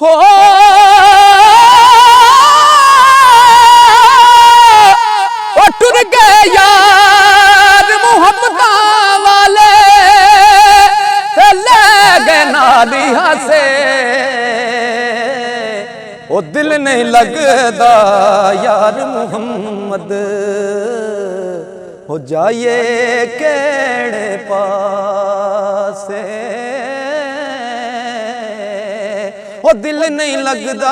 हो टुर गए यार मुहब्बत वाले ते ले गए नाली हसे ओ दिल नहीं लगदा यार मुहम्मद हो जाइए केड़े पासे ओ दिल नहीं लगदा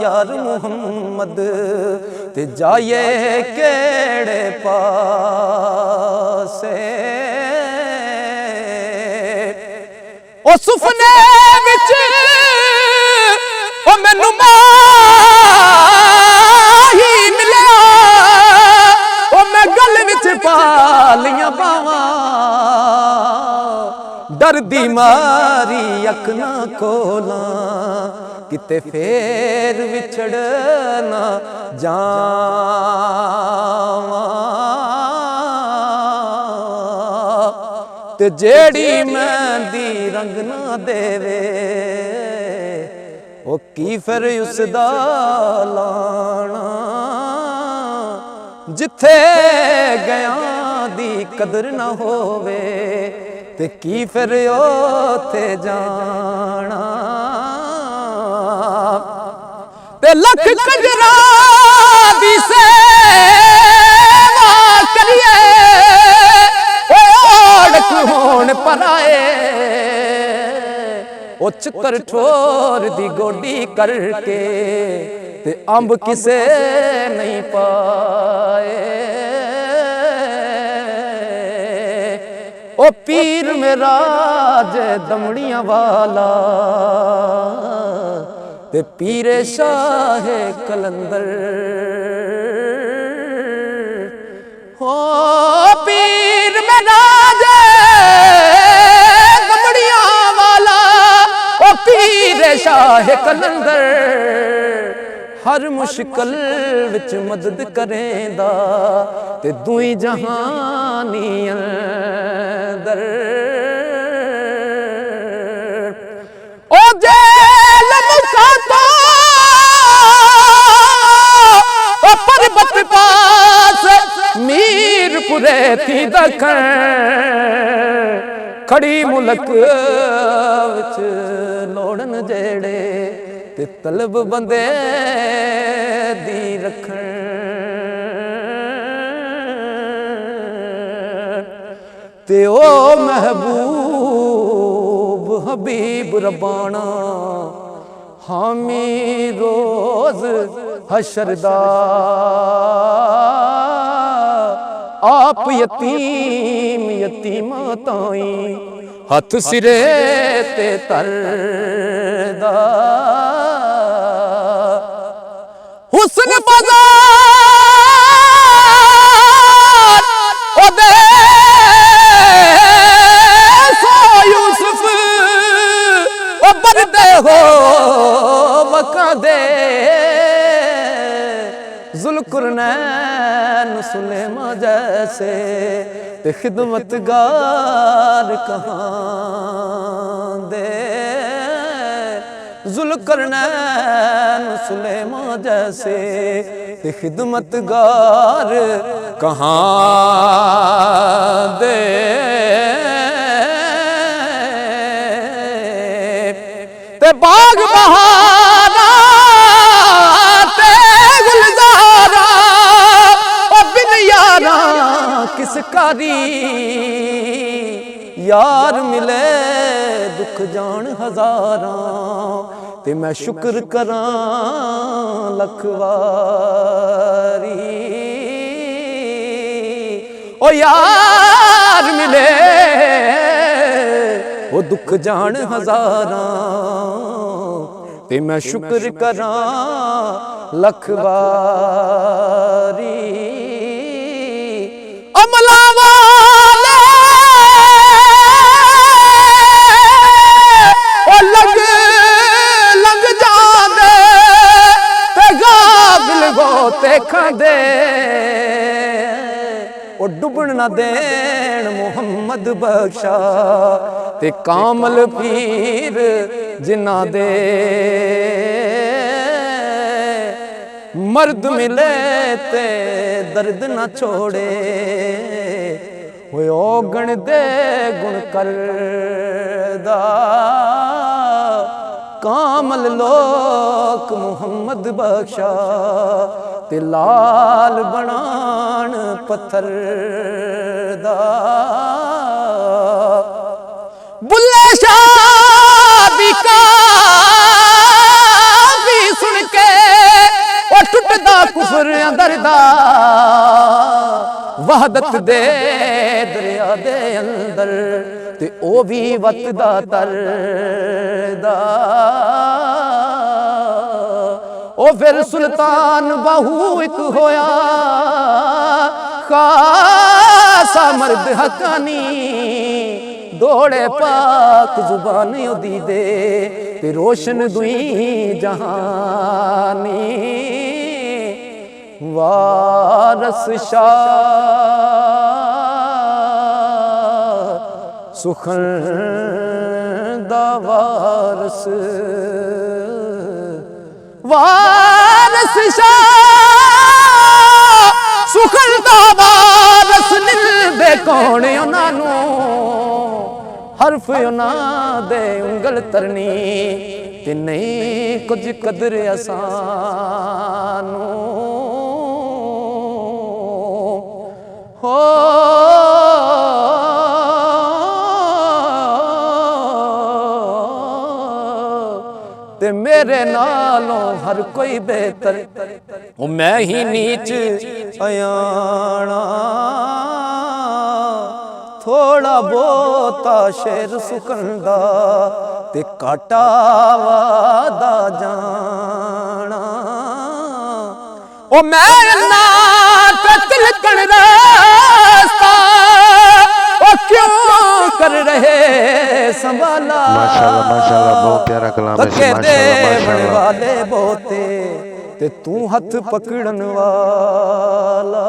यार मुहम्मद ते जाइए केड़े पासे ओ सुपने विच ओ मैनू माही मिलिया ओ मैं गल विच पा लियां बावां डर दी मारी अख ना खोलां किते फेर विछड़ ना जावां ते जेड़ी मेहंदी रंग ना देवे ओ की फिर उसदा लाना जिथे गया दी कदर ना होवे ते की फिर ओथे जाना ते लख कजरा दी सेवा करिए ओढ़क होण पराए ओ चित्र ठोर दी गोडी करके ते अंब किसे नहीं पाए ओ पीर मेरा जे दमड़ियां वाला ते पीरे शाहे कलंदर हो पीर मेरा जे दमड़ियां वाला ओ पीरे शाहे कलंदर हर मुश्किल विच मदद करेंदा ते दुई जहानी अंदर ओ जेल मुकाता ओ पर्वत पास मीरपुरे थी दखन खड़ी मुल्क विच लोड़न जेड़े ते तलब बंदे दी रखन ते ओ महबूब हबीब रब्बाना हामी रोज हशरदा आप यतीम यतीमा ताई हथ सिरे ते तरदा हुस्न बाजार ओ दे सो यूसुफ ओ बरदे हो मका दे जुल्कुरनैन सुलेमा जैसे ते खिदमतगार कहाँ दे जुल्कुरनैन सुलेमा जैसे ते खिदमतगार कहाँ दे ते बाग बहारा ते गुलजारा ओ बिन यारा किस कारी यार मिले दुख जान हजारां ते मैं शुक्र करां लख वारी ओ यार मिले ओ दुख जान हजारां ते मैं शुक्र करां लख वारी अमला वाले ओ लग लग जांदे ते गाबिल गोते खांदे ओ डुबण ना देण मुहम्मद बख्शा ते कामल पीर जिन्हां दे मर्द मिले ते दर्द ना छोड़े होए ओ गण दे गुण करदा कामल लोक मुहम्मद बख्शा ते लाल बनान पत्थर दा बुल्ले शाह दी काफी सुन के ओ टुटदा कुफर अंदर दा वहदत दे दरिया दे अंदर ते ओ भी वतदा तरदा ओ फिर सुल्तान बाहू एक होया खासा मर्द हकानी दौड़े पाक जुबान उदी दे ते रोशन दुई जहानी वारस शाह सुखन दा वारस वारस शाह सुखन दा वारस मिलदे कौन उन्हां हरफ उन्हां दे उंगल तरनी ते नहीं कुछ कदर असानू हो ते मेरे नालों हर कोई बेहतर ओ मैं ही नीच अयाना थोड़ा बहुता शेर सुकंदा ते काटा वादा जाना ओ मैं अल्लाह ते तिलकन रास्ता ओ क्यों कर रहे संभाला माशाल्लाह बहुत प्यारा कलाम है माशाल्लाह वाले बोते ते तू हथ पकड़न वाला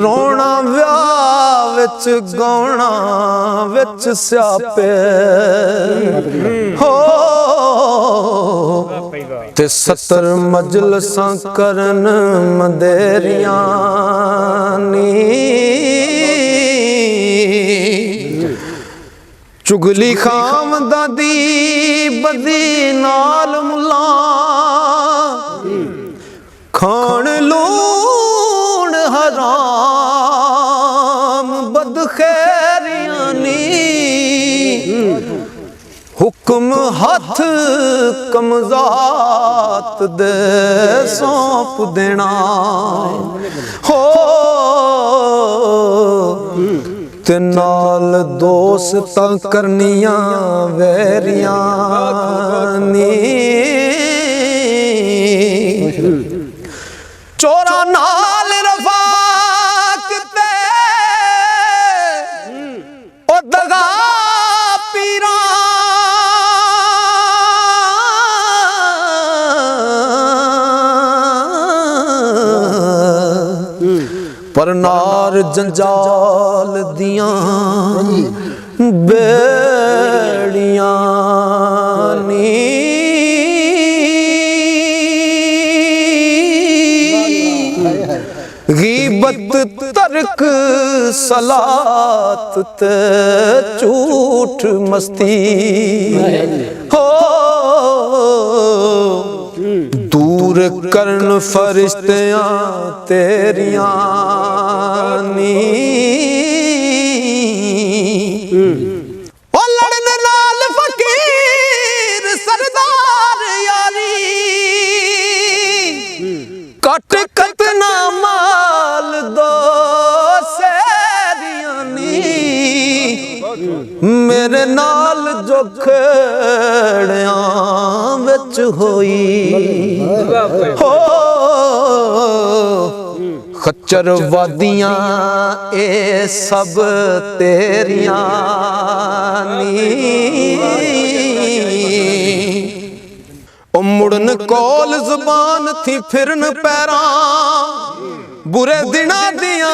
रोना व्याह विच गौना विच स्यापे हो ते 70 मजलसां करन मंदेरियां नी चुगली खामदा दी बदी नाल मुला खान लूण हराम बदखैरियां नी हुक्म हथ कमजात दे सौंप देना हो ते नाल दोस्तां करनियां वैरियां नी चोरा नाल रफाक ते ओ दगा पीरा पर नार जंजाल दियां बेड़ियां नी गीबत तर्क सलात ते झूठ मस्ती हो दूर करन फरिश्तियां तेरियां नी ओ लड़न नाल फकीर सरदार यारी कट कतना माल दो सैरियां नी मेरे नाल जो खेड़ियां विच होई हो खच्चर वादियां ए सब तेरियां नी ओ मुड़न कोल जुबान थी फिरन पैरां बुरे दिनां दियां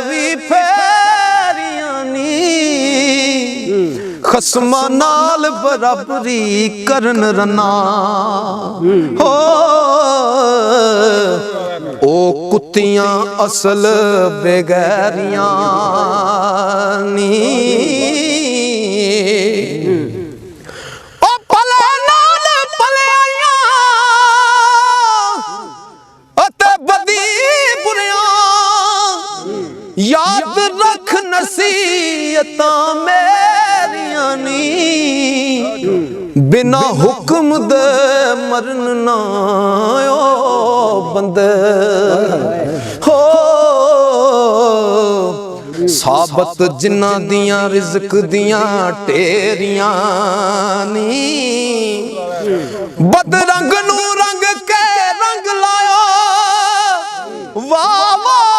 भी फेरियां नी खसमां नाल बराबरी करन रना हो ओ कुत्तियां असल बेगैरियां नी याद रख नसीहतां मेरियां नी बिना हुक्म दे मरन ना ओ बंदे हो साबत जिन्ना दियां रिज़्क दियां टेरियां नी बदरंग नू रंग के रंग लाया वाह वाह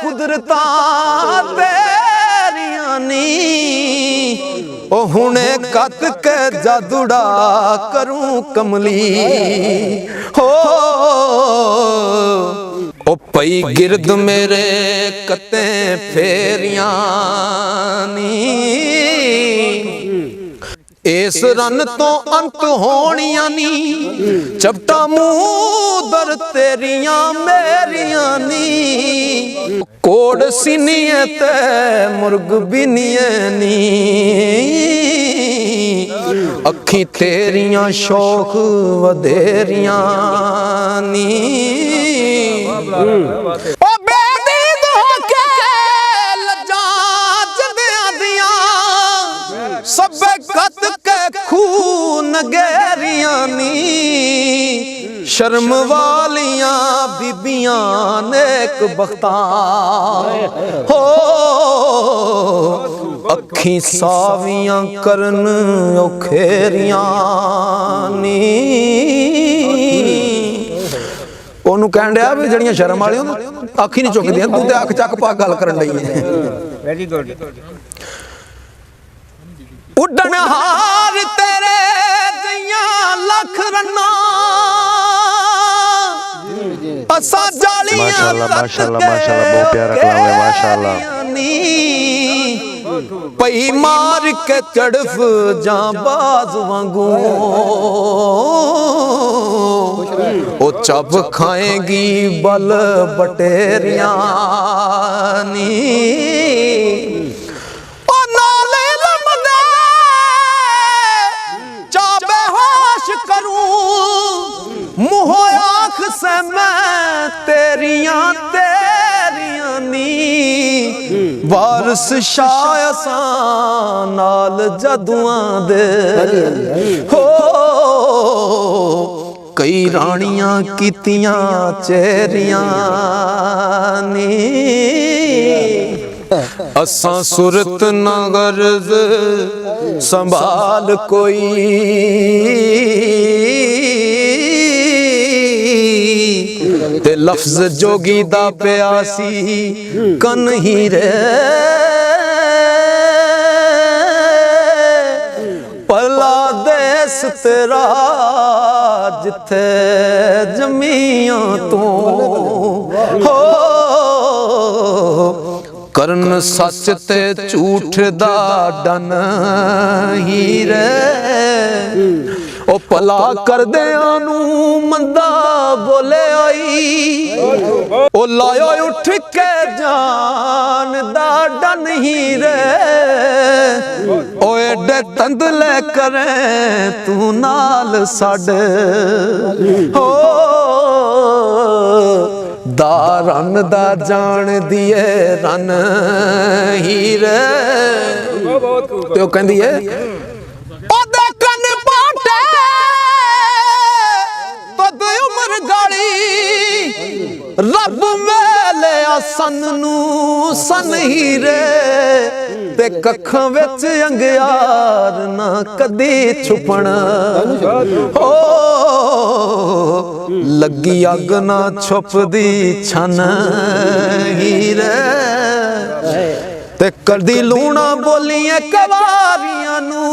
कुदरतां तेरियां नी ओ हुणे कत के जादूड़ा करूं कमली हो ओ पई गिरद मेरे कते फेरियां नी इस रन तो अंत होनियां नी चपटा मुंह दर तेरियां मेरियां नी कोड सीनिए ते मुर्ग बिनिए नी अखी तेरियां शौक वधेरियां नी ओ बेदीद होके लजा जंदियां दियां सब कत के खून गहरियां नी शर्म वालियां बीबियां नेक बख्ता हो अखी सावियां करन औखेरियां नी ओनू कहन दिया भी जड़ियां शर्म वालियां अख ही नहीं चुकदियां तू ते अख चक पा गल करन लई है वेरी गुड उड़न हार तेरे दियां लख रन्ना असा जालियां माशाल्लाह माशाल्लाह माशाल्लाह बहुत प्यारा कलाम है माशाल्लाह पई मार के चढ़फ जा बाज वांगू ओ चब खाएगी बल बटेरियां नी मुँह आँख से मैं तेरियां तेरियां नी वारस शायसा नाल जदुआं दे हो कई रानियां कीतियां चेरियां नी असां सुरत न गर्ज संभाल कोई ते लफ्ज जोगी दा प्यासी कन ही रे पला देस तेरा जिथे जमियां तू हो करन सच ते झूठ दा डन ही रे ओ भला करदियां नू मंदा बोले आई ओ लायो उठ के जान दा डन ही रे ओ एडे तंदले करे तू नाल साडे हो दा रन दा जान दिए रन ही रे ते ओ कहंदी है ओदे कन पाटे तद उमर गाली रब मेले सन नू सन ही रे ते कखां विच अंगियार ना कदी छुपण हो लगी अग ना छुपदी छन ही रे ते करदी लूणा बोलियां कवारियां नू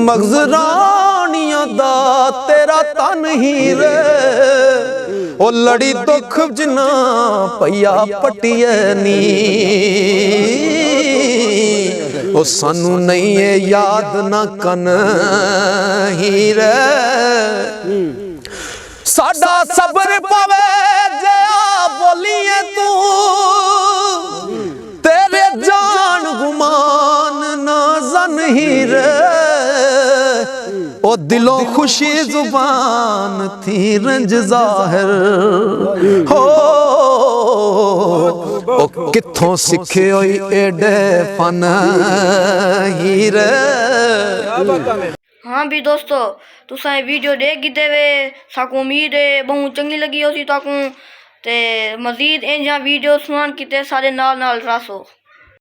मगज रानियां दा तेरा तन ही रे ਉਹ ਲੜੀ ਦੁੱਖ ਜਿਨਾ ਪਈਆ ਪਟਿਏ ਨੀ ਉਹ ਸਾਨੂੰ ਨਹੀਂ ਇਹ ਯਾਦ ਨਾ ਕਨ ਹੀਰ ਸਾਡਾ ਸਬਰ ਪਵੇ ਜੇ ਆ ਬੋਲੀਏ ਤੂੰ ਤੇਰੇ ਜਾਨ ਗੁਮਾਨ ਨਾ ਜ਼ਨ ਹੀਰ ओ दिलों खुशी जुबान थी रंज जाहिर हो ओ किथों सिखे होई एडे फन हीर। हाँ भी दोस्तों तुसा ये वीडियो देख गिते वे साकू उम्मीद है बहुत चंगी लगी होसी ताकू ते मजीद इंजा वीडियो सुनान किते सारे नाल रासो।